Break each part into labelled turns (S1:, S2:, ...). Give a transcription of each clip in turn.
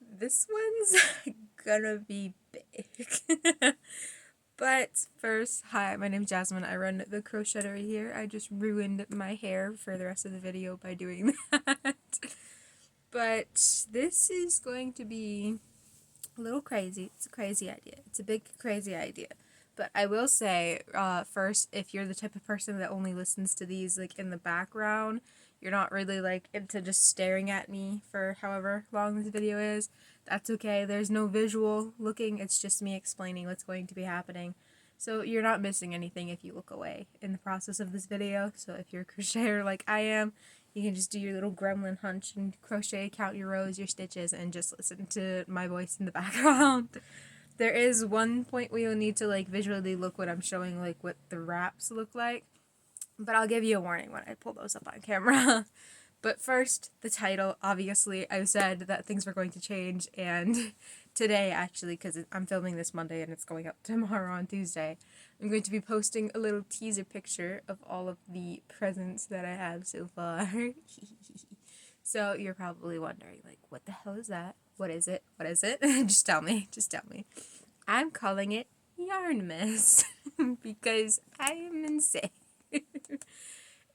S1: This one's gonna be big. But first, hi, my name's Jasmine. I run the crochetery here. I just ruined my hair for the rest of the video by doing that. But this is going to be a little crazy. It's a crazy idea. It's a big, crazy idea. But I will say, first, if you're the type of person that only listens to these like in the background, you're not really like into just staring at me for however long this video is, that's okay. There's no visual looking, it's just me explaining what's going to be happening. So you're not missing anything if you look away in the process of this video. So if you're a crocheter like I am, you can just do your little gremlin hunch and crochet, count your rows, your stitches, and just listen to my voice in the background. There is one point where you'll need to like visually look what I'm showing, like what the wraps look like. But I'll give you a warning when I pull those up on camera. But first, the title. Obviously, I said that things were going to change, and today, actually, because I'm filming this Monday and it's going up tomorrow on Tuesday, I'm going to be posting a little teaser picture of all of the presents that I have so far. So you're probably wondering, like, what the hell is that? What is it? What is it? Just tell me. Just tell me. I'm calling it Yarnmas because I am insane.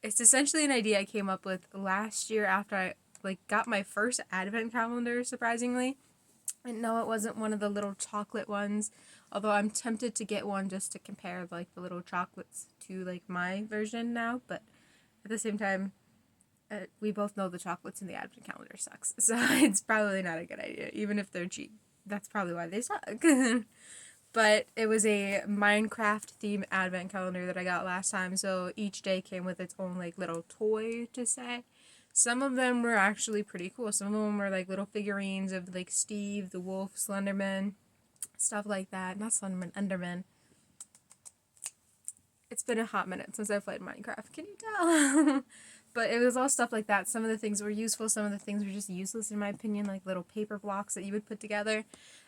S1: It's essentially an idea I came up with last year after I got my first advent calendar, surprisingly. And no, it wasn't one of the little chocolate ones, although I'm tempted to get one just to compare like the little chocolates to like my version now, but at the same time, we both know the chocolates in the advent calendar sucks, so it's probably not a good idea, even if they're cheap. That's probably why they suck. But it was a Minecraft themed advent calendar that I got last time, so each day came with its own like little toy to say. Some of them were actually pretty cool. Some of them were like little figurines of like Steve, the wolf, Slenderman, stuff like that. Not Slenderman, Enderman. It's been a hot minute since I played Minecraft. Can you tell? But it was all stuff like that. Some of the things were useful. Some of the things were just useless in my opinion, like little paper blocks that you would put together.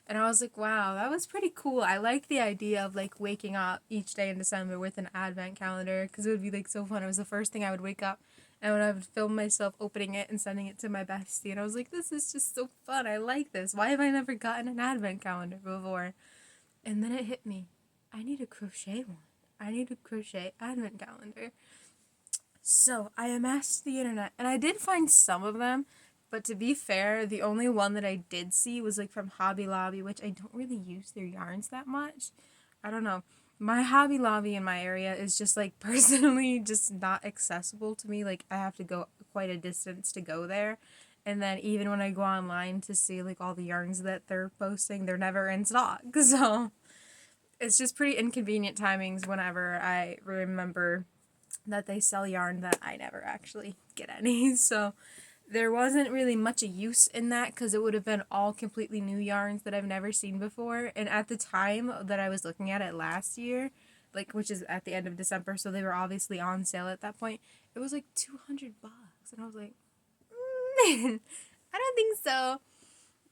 S1: And I was like, wow, that was pretty cool. I liked the idea of like waking up each day in December with an advent calendar because it would be like so fun. It was the first thing I would wake up and when I would film myself opening it and sending it to my bestie. And I was like, this is just so fun. I like this. Why have I never gotten an advent calendar before? And then it hit me. I need a crochet one. I need a crochet advent calendar. So I amassed the internet, and I did find some of them, but to be fair, the only one that I did see was like from Hobby Lobby, which I don't really use their yarns that much. I don't know. My Hobby Lobby in my area is just like personally just not accessible to me. Like I have to go quite a distance to go there. And then even when I go online to see like all the yarns that they're posting, they're never in stock. So it's just pretty inconvenient timings whenever I remember that they sell yarn that I never actually get any. So there wasn't really much a use in that because it would have been all completely new yarns that I've never seen before. And at the time that I was looking at it last year, like which is at the end of December, so they were obviously on sale at that point. It was like $200, and I was like, I don't think so.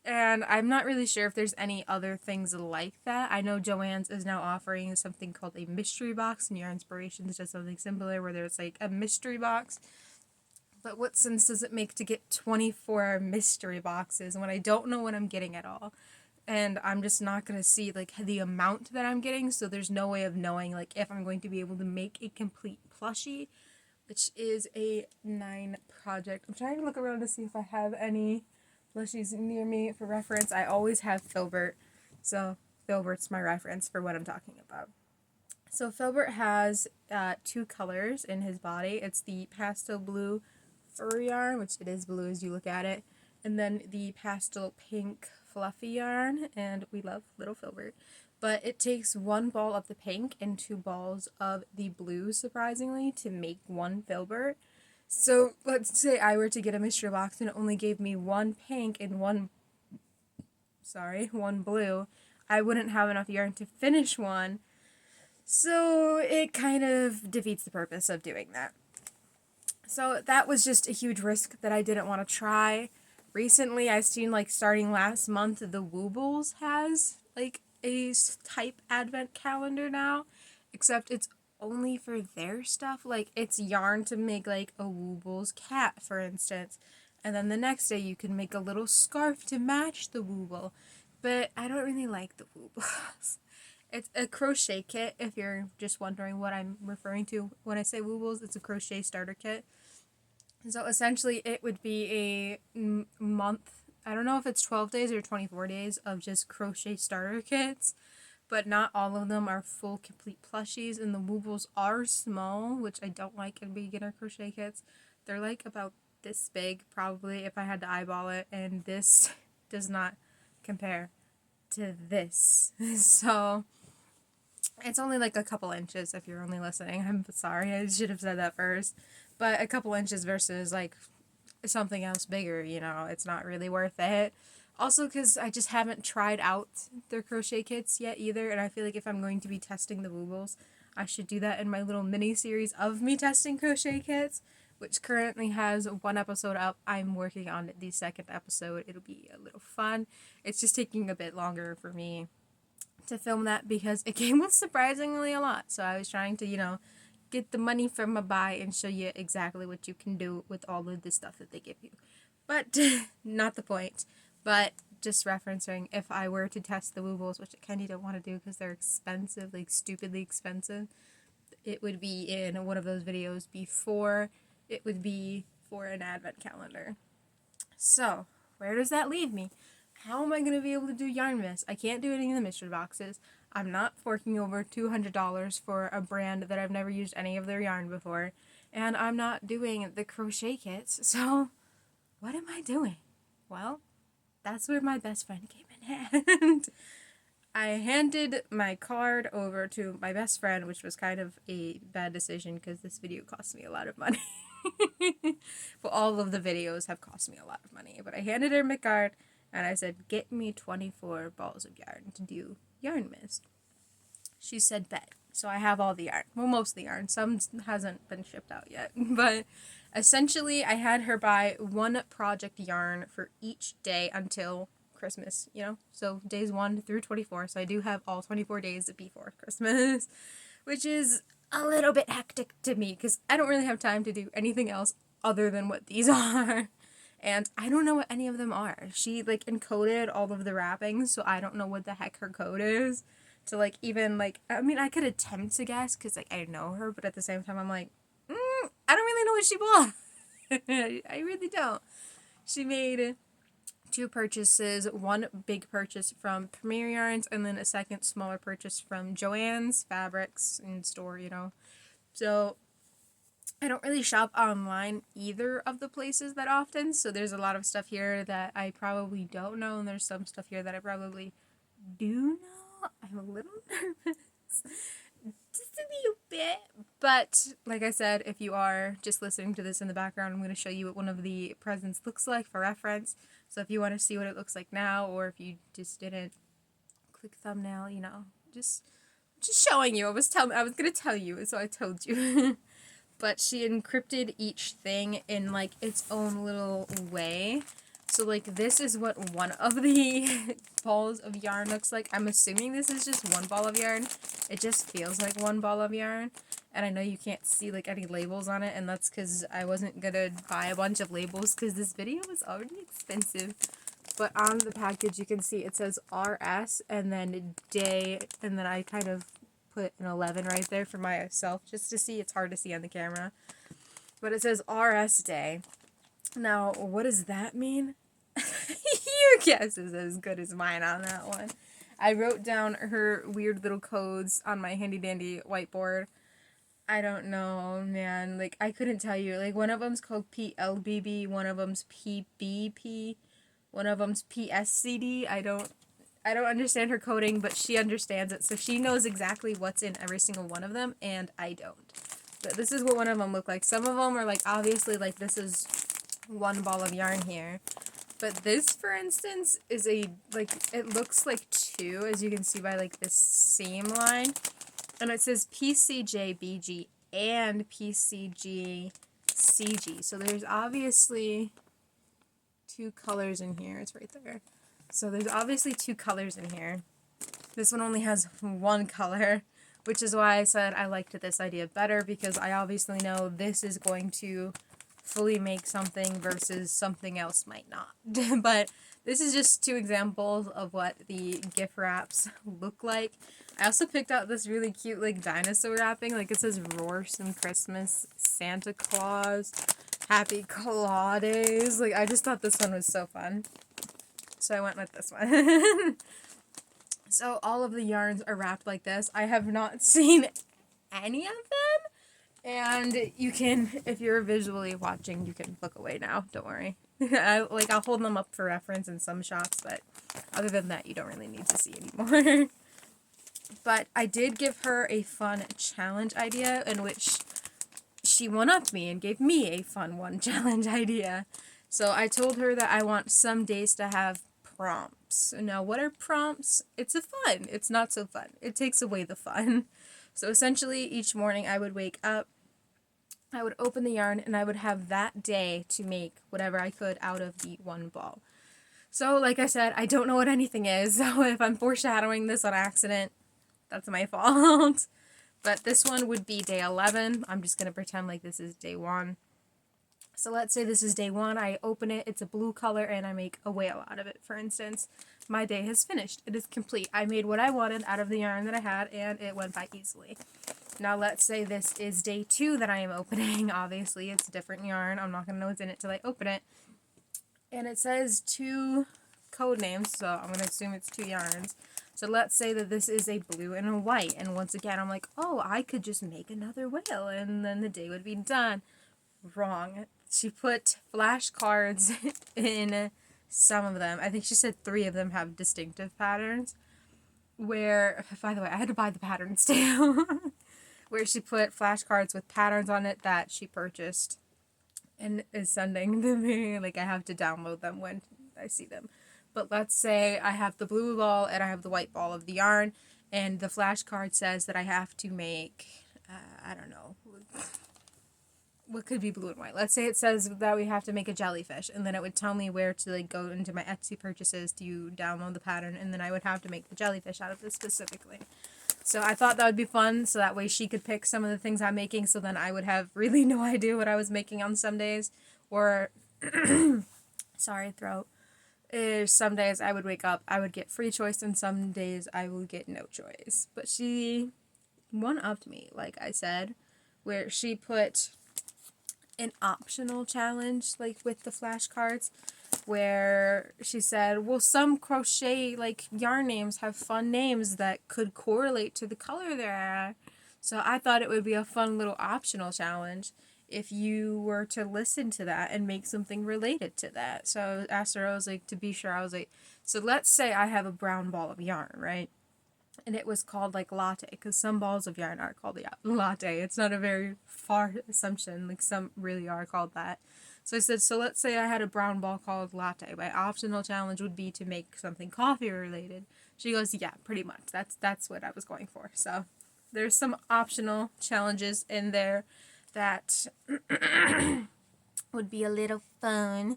S1: And I'm not really sure if there's any other things like that. I know Joann's is now offering something called a mystery box, and Your Inspirations does something similar where there's like a mystery box. But what sense does it make to get 24 mystery boxes when I don't know what I'm getting at all? And I'm just not going to see like the amount that I'm getting, so there's no way of knowing like if I'm going to be able to make a complete plushie, which is a 9 project. I'm trying to look around to see if I have any plushies near me for reference. I always have Filbert, so Filbert's my reference for what I'm talking about. So Filbert has 2 colors in his body. It's the pastel blue fur yarn, which it is blue as you look at it, and then the pastel pink fluffy yarn, and we love little Filbert. But it takes 1 ball of the pink and 2 balls of the blue, surprisingly, to make 1 Filbert. So let's say I were to get a mystery box and it only gave me 1 pink and 1 blue. I wouldn't have enough yarn to finish one. So it kind of defeats the purpose of doing that. So that was just a huge risk that I didn't want to try. Recently, I've seen like starting last month, the Woobles has like a type advent calendar now, except it's only for their stuff. Like it's yarn to make like a Woobles cat, for instance. And then the next day you can make a little scarf to match the wooble. But I don't really like the woobles. It's a crochet kit, if you're just wondering what I'm referring to when I say woobles. It's a crochet starter kit. So essentially it would be a month, I don't know if it's 12 days or 24 days of just crochet starter kits, but not all of them are full complete plushies, and the woobles are small, which I don't like in beginner crochet kits. They're like about this big probably if I had to eyeball it, and this does not compare to this. So it's only like a couple inches if you're only listening. I'm sorry, I should have said that first. But a couple inches versus like something else bigger, you know, it's not really worth it. Also, because I just haven't tried out their crochet kits yet either, and I feel like if I'm going to be testing the woobles, I should do that in my little mini series of me testing crochet kits, which currently has one episode up. I'm working on the second episode. It'll be a little fun. It's just taking a bit longer for me to film that because it came with surprisingly a lot. So I was trying to, you know, get the money from a buy and show you exactly what you can do with all of the stuff that they give you. But not the point. But just referencing, if I were to test the woobles, which I kind of don't want to do because they're expensive, like stupidly expensive, it would be in one of those videos before it would be for an advent calendar. So, where does that leave me? How am I going to be able to do Yarnmas? I can't do any of the mystery boxes. I'm not forking over $200 for a brand that I've never used any of their yarn before. And I'm not doing the crochet kits. So, what am I doing? Well, that's where my best friend came in hand. I handed my card over to my best friend, which was kind of a bad decision because this video cost me a lot of money. But all of the videos have cost me a lot of money. But I handed her my card and I said, get me 24 balls of yarn to do Yarnmas. She said, bet. So I have all the yarn. Well, most of the yarn. Some hasn't been shipped out yet. But essentially, I had her buy one project yarn for each day until Christmas, you know? So days 1 through 24. So I do have all 24 days before Christmas, which is a little bit hectic to me because I don't really have time to do anything else other than what these are. And I don't know what any of them are. She, like, encoded all of the wrappings, so I don't know what the heck her code is. To, like, even, like, I mean, I could attempt to guess, because, like, I know her, but at the same time, I'm like, I don't really know what she bought. I really don't. She made 2 purchases, one big purchase from Premier Yarns, and then a second smaller purchase from Joann's Fabrics and store, you know. So I don't really shop online either of the places that often, so there's a lot of stuff here that I probably don't know, and there's some stuff here that I probably do know. I'm a little nervous. Just a little bit. But, like I said, if you are just listening to this in the background, I'm going to show you what one of the presents looks like for reference. So if you want to see what it looks like now, or if you just didn't click thumbnail, you know, just showing you. I was going to tell you, so I told you. But she encrypted each thing in, like, its own little way. So, like, this is what one of the balls of yarn looks like. I'm assuming this is just one ball of yarn. It just feels like one ball of yarn. And I know you can't see, like, any labels on it, and that's because I wasn't gonna buy a bunch of labels because this video is already expensive. But on the package, you can see it says RS, and then day, and then I kind of put an 11 right there for myself just to see. It's hard to see on the camera, but it says RS day. Now, what does that mean? Your guess is as good as mine on that one. I wrote down her weird little codes on my handy dandy whiteboard. I don't know, man. Like, I couldn't tell you. Like, one of them's called PLBB, one of them's PBP, one of them's PSCD. I don't understand her coding, but she understands it, so she knows exactly what's in every single one of them, and I don't. But this is what one of them look like. Some of them are, like, obviously, like, this is one ball of yarn here. But this, for instance, is a, like, it looks like 2, as you can see by, like, this seam line. And it says PCJBG and PCGCG. So there's obviously 2 colors in here. It's right there. So there's obviously 2 colors in here. This one only has 1 color, which is why I said I liked this idea better, because I obviously know this is going to fully make something versus something else might not. But this is just 2 examples of what the gift wraps look like. I also picked out this really cute like dinosaur wrapping. Like it says Roar Some Christmas, Santa Claus, Happy Claw Days. Like I just thought this one was so fun. So I went with this one. So all of the yarns are wrapped like this. I have not seen any of them. And you can, if you're visually watching, you can look away now. Don't worry. I'll hold them up for reference in some shots, but other than that, you don't really need to see anymore. But I did give her a fun challenge idea in which she one-upped me and gave me a fun one challenge idea. So I told her that I want some days to have prompts. Now, what are prompts? It's a fun. It's not so fun. It takes away the fun. So essentially, each morning I would wake up, I would open the yarn, and I would have that day to make whatever I could out of the one ball. So, like I said, I don't know what anything is, so if I'm foreshadowing this on accident, that's my fault. But this one would be day 11. I'm just going to pretend like this is day 1. So let's say this is day 1. I open it, it's a blue color, and I make a whale out of it, for instance. My day has finished. It is complete. I made what I wanted out of the yarn that I had, and it went by easily. Now let's say this is day 2 that I am opening. Obviously, it's a different yarn. I'm not going to know what's in it till I open it. And it says 2 code names, so I'm going to assume it's 2 yarns. So let's say that this is a blue and a white. And once again, I'm like, oh, I could just make another whale, and then the day would be done. Wrong. She put flashcards in some of them. I think she said 3 of them have distinctive patterns. Where, by the way, I had to buy the patterns too. Where she put flashcards with patterns on it that she purchased and is sending to me. Like, I have to download them when I see them. But let's say I have the blue ball and I have the white ball of the yarn, and the flashcard says that I have to make, I don't know, what could be blue and white? Let's say it says that we have to make a jellyfish, and then it would tell me where to like go into my Etsy purchases to download the pattern, and then I would have to make the jellyfish out of this specifically. So I thought that would be fun, so that way she could pick some of the things I'm making, so then I would have really no idea what I was making on some days. Or, sorry, throat. Some days I would wake up, I would get free choice, and some days I would get no choice. But she one-upped me, like I said, where she put an optional challenge, like with the flashcards, where she said, well, some crochet like yarn names have fun names that could correlate to the color they're. So I thought it would be a fun little optional challenge if you were to listen to that and make something related to that. So I asked her, I was like, to be sure, I was like, so let's say I have a brown ball of yarn, right? And it was called like latte, because some balls of yarn are called latte. It's not a very far assumption, like some really are called that. So I said, so let's say I had a brown ball called latte. My optional challenge would be to make something coffee related. She goes, yeah, pretty much. That's what I was going for. So there's some optional challenges in there that would be a little fun.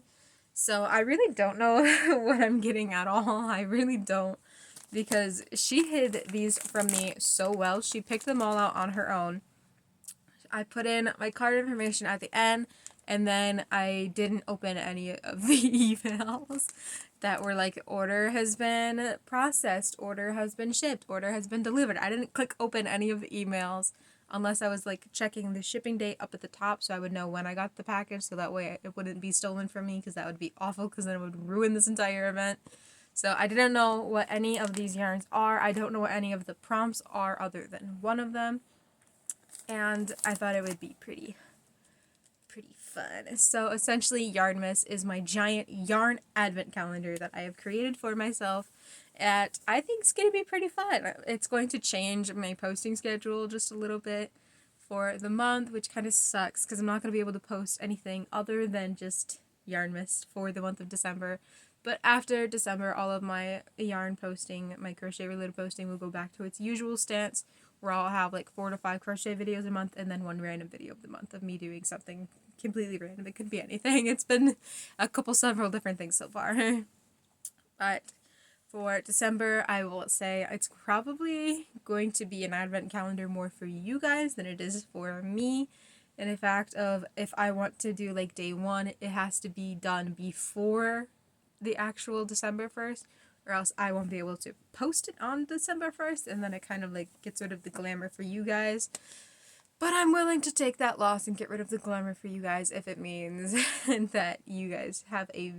S1: So I really don't know what I'm getting at all. I really don't. Because she hid these from me so well. She picked them all out on her own. I put in my card information at the end, and then I didn't open any of the emails that were like, order has been processed, order has been shipped, order has been delivered. I didn't click open any of the emails unless I was like checking the shipping date up at the top, so I would know when I got the package, so that way it wouldn't be stolen from me, because that would be awful, because then it would ruin this entire event. So I didn't know what any of these yarns are. I don't know what any of the prompts are other than one of them. And I thought it would be pretty fun. So essentially, Yarnmas is my giant yarn advent calendar that I have created for myself. I think it's going to be pretty fun. It's going to change my posting schedule just a little bit for the month, which kind of sucks because I'm not going to be able to post anything other than just Yarnmas for the month of December. But after December, all of my yarn posting, my crochet related posting will go back to its usual stance, where I'll have like 4 to 5 crochet videos a month and then 1 random video of the month of me doing something completely random. It could be anything. It's been several different things so far. But for December, I will say it's probably going to be an advent calendar more for you guys than it is for me. in a fact of if I want to do like day one, it has to be done before the actual December 1st, or else I won't be able to post it on December 1st, and then it kind of like gets rid of the glamour for you guys. But I'm willing to take that loss and get rid of the glamour for you guys if it means that you guys have a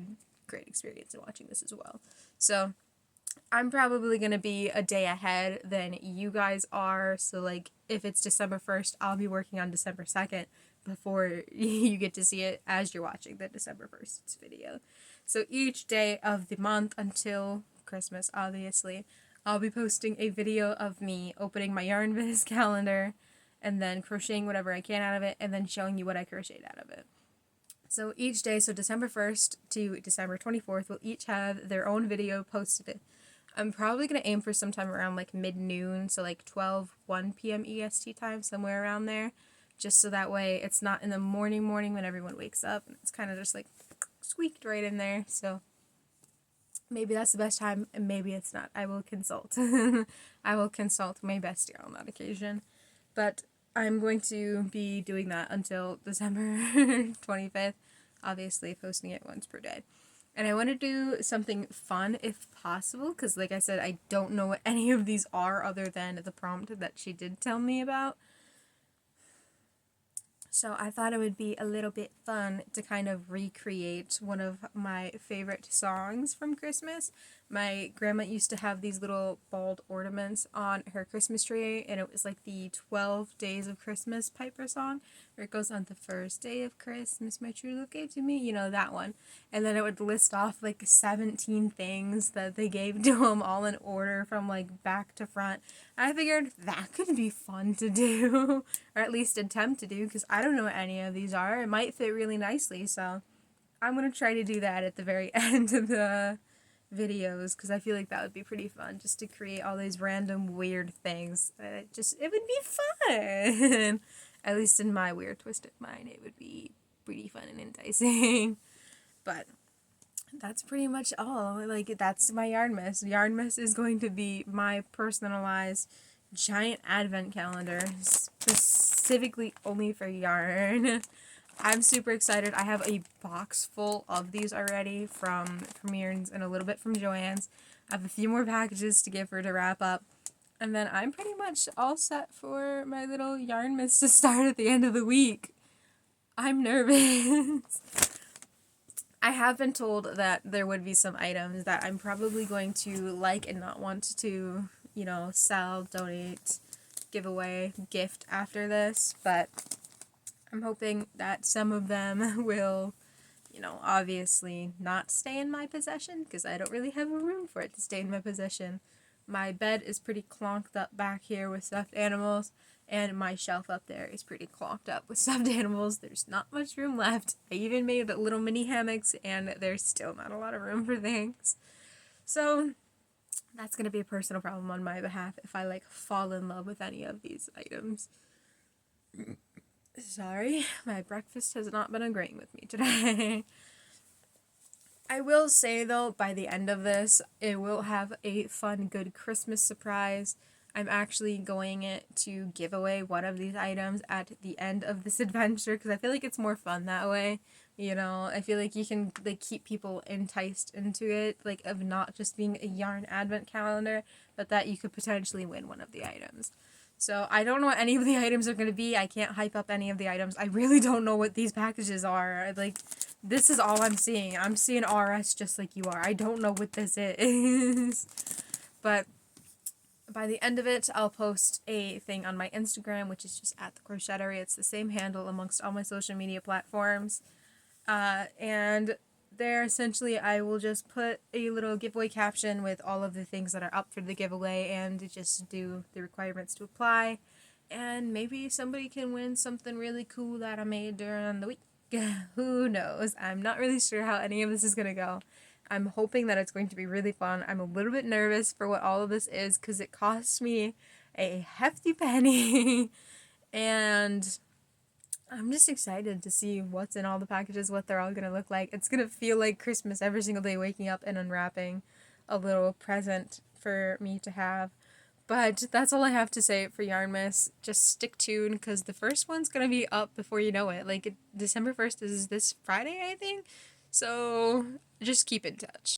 S1: great experience in watching this as well. So I'm probably going to be a day ahead than you guys are. So, like, if it's December 1st, I'll be working on December 2nd before you get to see it as you're watching the December 1st video. So, each day of the month until Christmas, obviously, I'll be posting a video of me opening my Yarnmas calendar and then crocheting whatever I can out of it and then showing you what I crocheted out of it. So, each day, so December 1st to December 24th, will each have their own video posted. I'm probably going to aim for sometime around like mid-noon, so like 1 p.m. EST time, somewhere around there, just so that way it's not in the morning when everyone wakes up, and it's kind of just like squeaked right in there. So maybe that's the best time, and maybe it's not. I will consult. I will consult my bestie on that occasion. But I'm going to be doing that until December 25th, obviously posting it once per day. And I want to do something fun if possible, because like I said, I don't know what any of these are other than the prompt that she did tell me about. So I thought it would be a little bit fun to kind of recreate one of my favorite songs from Christmas. My grandma used to have these little bald ornaments on her Christmas tree, and it was like the 12 Days of Christmas Piper song, where it goes on the first day of Christmas, my true love gave to me, you know, that one. And then it would list off like 17 things that they gave to him all in order from like back to front. I figured that could be fun to do, or at least attempt to do, because I don't know what any of these are. It might fit really nicely, so I'm going to try to do that at the very end of the videos, because I feel like that would be pretty fun, just to create all these random weird things. It would be fun! At least in my weird, twisted mind, it would be pretty fun and enticing. But that's pretty much all. Like, that's my Yarnmas. Yarnmas is going to be my personalized giant advent calendar, specifically only for yarn. I'm super excited. I have a box full of these already from Yarns and a little bit from Joann's. I have a few more packages to give her to wrap up. And then I'm pretty much all set for my little Yarnmas to start at the end of the week. I'm nervous. I have been told that there would be some items that I'm probably going to like and not want to, you know, sell, donate, give away, gift after this, but I'm hoping that some of them will, you know, obviously not stay in my possession, because I don't really have a room for it to stay in my possession. My bed is pretty clonked up back here with stuffed animals, and my shelf up there is pretty clonked up with stuffed animals. There's not much room left. I even made little mini hammocks, and there's still not a lot of room for things. So that's going to be a personal problem on my behalf if I, like, fall in love with any of these items. Sorry, my breakfast has not been agreeing with me today. I will say, though, by the end of this, it will have a fun, good Christmas surprise. I'm actually going to give away one of these items at the end of this adventure, because I feel like it's more fun that way. You know, I feel like you can, like, keep people enticed into it, like, of not just being a yarn advent calendar, but that you could potentially win one of the items. So I don't know what any of the items are going to be. I can't hype up any of the items. I really don't know what these packages are. Like, this is all I'm seeing. I'm seeing RS just like you are. I don't know what this is. But by the end of it, I'll post a thing on my Instagram, which is just at the Crochettery. It's the same handle amongst all my social media platforms. And there, essentially, I will just put a little giveaway caption with all of the things that are up for the giveaway and just do the requirements to apply. And maybe somebody can win something really cool that I made during the week. Who knows? I'm not really sure how any of this is going to go. I'm hoping that it's going to be really fun. I'm a little bit nervous for what all of this is, because it cost me a hefty penny. And I'm just excited to see what's in all the packages, what they're all going to look like. It's going to feel like Christmas every single day, waking up and unwrapping a little present for me to have. But that's all I have to say for Yarnmas. Just stick tuned because the first one's gonna be up before you know it. Like December 1st is this Friday, I think. So just keep in touch.